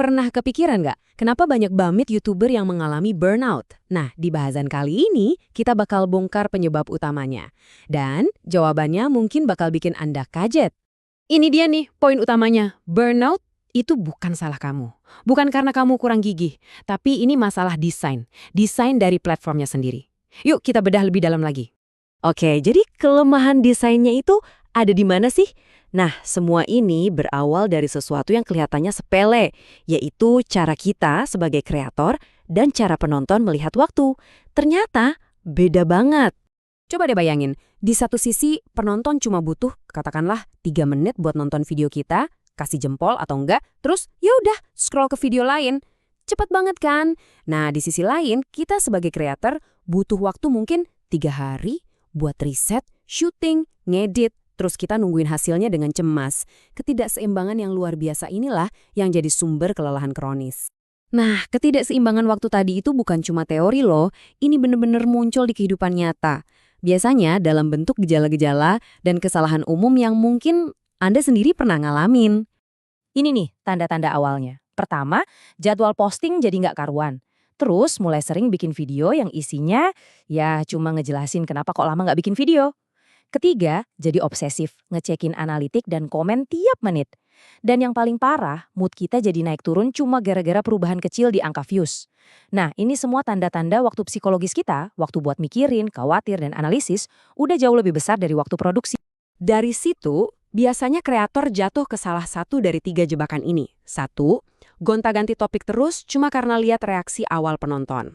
Pernah kepikiran nggak, kenapa banyak banget YouTuber yang mengalami burnout? Nah, di bahasan kali ini, kita bakal bongkar penyebab utamanya. Dan jawabannya mungkin bakal bikin Anda kaget. Ini dia nih, poin utamanya. Burnout itu bukan salah kamu. Bukan karena kamu kurang gigih, tapi ini masalah desain. Desain dari platformnya sendiri. Yuk, kita bedah lebih dalam lagi. Oke, jadi kelemahan desainnya itu ada di mana sih? Nah, semua ini berawal dari sesuatu yang kelihatannya sepele, yaitu cara kita sebagai kreator dan cara penonton melihat waktu. Ternyata beda banget. Coba deh bayangin, di satu sisi penonton cuma butuh katakanlah 3 menit buat nonton video kita, kasih jempol atau enggak, terus ya udah scroll ke video lain. Cepet banget kan? Nah, di sisi lain, kita sebagai kreator butuh waktu mungkin 3 hari buat riset, syuting, ngedit, terus kita nungguin hasilnya dengan cemas. Ketidakseimbangan yang luar biasa inilah yang jadi sumber kelelahan kronis. Nah, ketidakseimbangan waktu tadi itu bukan cuma teori loh, ini bener-bener muncul di kehidupan nyata. Biasanya dalam bentuk gejala-gejala dan kesalahan umum yang mungkin Anda sendiri pernah ngalamin. Ini nih tanda-tanda awalnya. Pertama, jadwal posting jadi nggak karuan. Terus mulai sering bikin video yang isinya ya cuma ngejelasin kenapa kok lama nggak bikin video. Ketiga, jadi obsesif, ngecekin analitik dan komen tiap menit. Dan yang paling parah, mood kita jadi naik turun cuma gara-gara perubahan kecil di angka views. Nah, ini semua tanda-tanda waktu psikologis kita, waktu buat mikirin, khawatir, dan analisis, udah jauh lebih besar dari waktu produksi. Dari situ, biasanya kreator jatuh ke salah satu dari 3 jebakan ini. 1. Gonta-ganti topik terus cuma karena lihat reaksi awal penonton.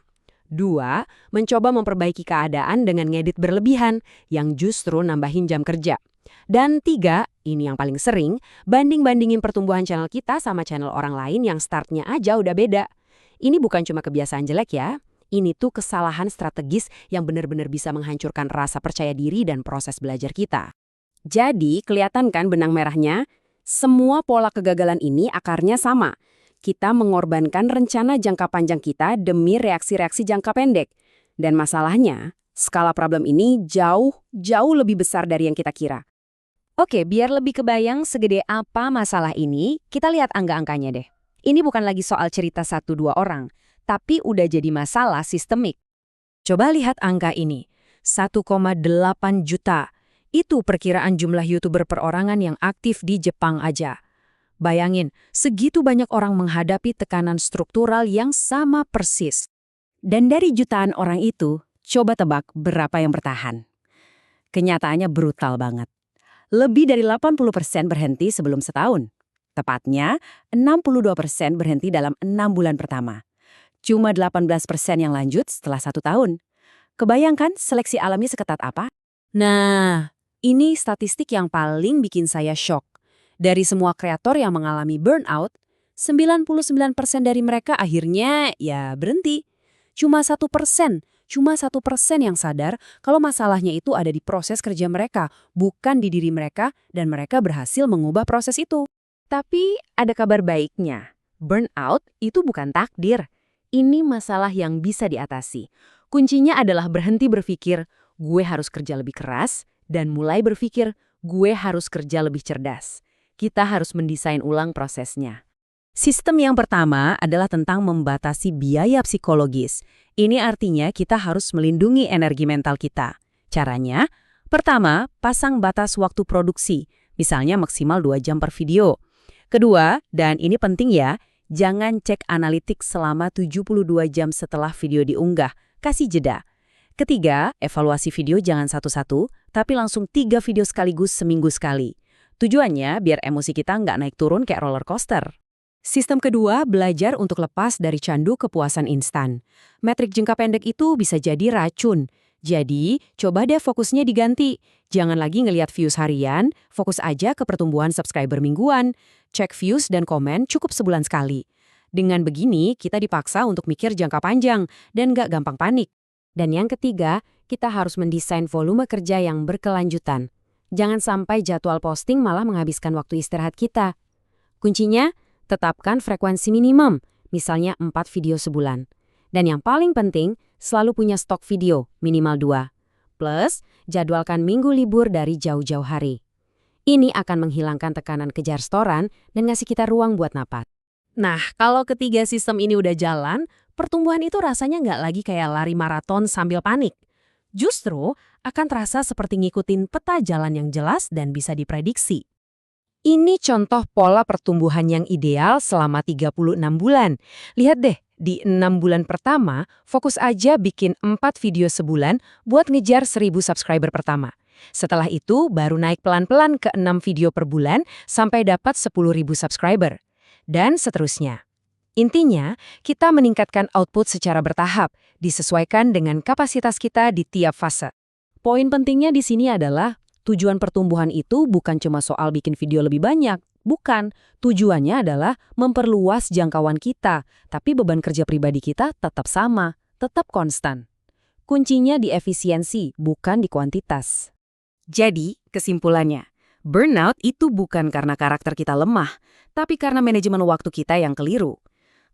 2. Mencoba memperbaiki keadaan dengan ngedit berlebihan yang justru nambahin jam kerja. Dan 3, ini yang paling sering, banding-bandingin pertumbuhan channel kita sama channel orang lain yang startnya aja udah beda. Ini bukan cuma kebiasaan jelek ya, ini tuh kesalahan strategis yang benar-benar bisa menghancurkan rasa percaya diri dan proses belajar kita. Jadi, kelihatan kan benang merahnya? Semua pola kegagalan ini akarnya sama. Kita mengorbankan rencana jangka panjang kita demi reaksi-reaksi jangka pendek. Dan masalahnya, skala problem ini jauh lebih besar dari yang kita kira. Oke, biar lebih kebayang segede apa masalah ini, kita lihat angka-angkanya deh. Ini bukan lagi soal cerita 1-2 orang, tapi udah jadi masalah sistemik. Coba lihat angka ini, 1,8 juta. Itu perkiraan jumlah YouTuber perorangan yang aktif di Jepang aja. Bayangin, segitu banyak orang menghadapi tekanan struktural yang sama persis. Dan dari jutaan orang itu, coba tebak berapa yang bertahan. Kenyataannya brutal banget. Lebih dari 80% berhenti sebelum setahun. Tepatnya, 62% berhenti dalam 6 bulan pertama. Cuma 18% yang lanjut setelah 1 tahun. Kebayangkan seleksi alamnya seketat apa? Nah, ini statistik yang paling bikin saya shock. Dari semua kreator yang mengalami burnout, 99% dari mereka akhirnya ya berhenti. Cuma 1% yang sadar kalau masalahnya itu ada di proses kerja mereka, bukan di diri mereka, dan mereka berhasil mengubah proses itu. Tapi ada kabar baiknya, burnout itu bukan takdir. Ini masalah yang bisa diatasi. Kuncinya adalah berhenti berpikir, gue harus kerja lebih keras, dan mulai berpikir, gue harus kerja lebih cerdas. Kita harus mendesain ulang prosesnya. Sistem yang pertama adalah tentang membatasi biaya psikologis. Ini artinya kita harus melindungi energi mental kita. Caranya, pertama, pasang batas waktu produksi, misalnya maksimal 2 jam per video. Kedua, dan ini penting ya, jangan cek analitik selama 72 jam setelah video diunggah, kasih jeda. Ketiga, evaluasi video jangan satu-satu, tapi langsung 3 video sekaligus seminggu sekali. Tujuannya biar emosi kita nggak naik turun kayak roller coaster. Sistem kedua, belajar untuk lepas dari candu kepuasan instan. Metrik jangka pendek itu bisa jadi racun. Jadi, coba deh fokusnya diganti. Jangan lagi ngelihat views harian, fokus aja ke pertumbuhan subscriber mingguan. Cek views dan komen cukup sebulan sekali. Dengan begini, kita dipaksa untuk mikir jangka panjang dan nggak gampang panik. Dan yang ketiga, kita harus mendesain volume kerja yang berkelanjutan. Jangan sampai jadwal posting malah menghabiskan waktu istirahat kita. Kuncinya, tetapkan frekuensi minimum, misalnya 4 video sebulan. Dan yang paling penting, selalu punya stok video, minimal 2. Plus, jadwalkan minggu libur dari jauh-jauh hari. Ini akan menghilangkan tekanan kejar setoran dan ngasih kita ruang buat napas. Nah, kalau ketiga sistem ini udah jalan, pertumbuhan itu rasanya nggak lagi kayak lari maraton sambil panik. Justru akan terasa seperti ngikutin peta jalan yang jelas dan bisa diprediksi. Ini contoh pola pertumbuhan yang ideal selama 36 bulan. Lihat deh, di 6 bulan pertama, fokus aja bikin 4 video sebulan buat ngejar 1.000 subscriber pertama. Setelah itu, baru naik pelan-pelan ke 6 video per bulan sampai dapat 10.000 subscriber. Dan seterusnya. Intinya, kita meningkatkan output secara bertahap, disesuaikan dengan kapasitas kita di tiap fase. Poin pentingnya di sini adalah tujuan pertumbuhan itu bukan cuma soal bikin video lebih banyak. Bukan. Tujuannya adalah memperluas jangkauan kita, tapi beban kerja pribadi kita tetap sama, tetap konstan. Kuncinya di efisiensi, bukan di kuantitas. Jadi, kesimpulannya, burnout itu bukan karena karakter kita lemah, tapi karena manajemen waktu kita yang keliru.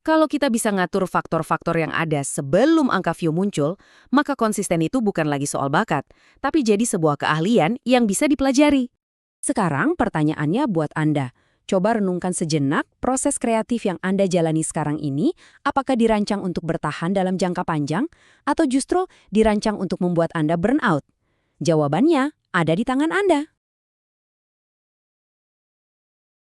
Kalau kita bisa ngatur faktor-faktor yang ada sebelum angka view muncul, maka konsisten itu bukan lagi soal bakat, tapi jadi sebuah keahlian yang bisa dipelajari. Sekarang pertanyaannya buat Anda. Coba renungkan sejenak proses kreatif yang Anda jalani sekarang ini, apakah dirancang untuk bertahan dalam jangka panjang, atau justru dirancang untuk membuat Anda burnout? Jawabannya ada di tangan Anda.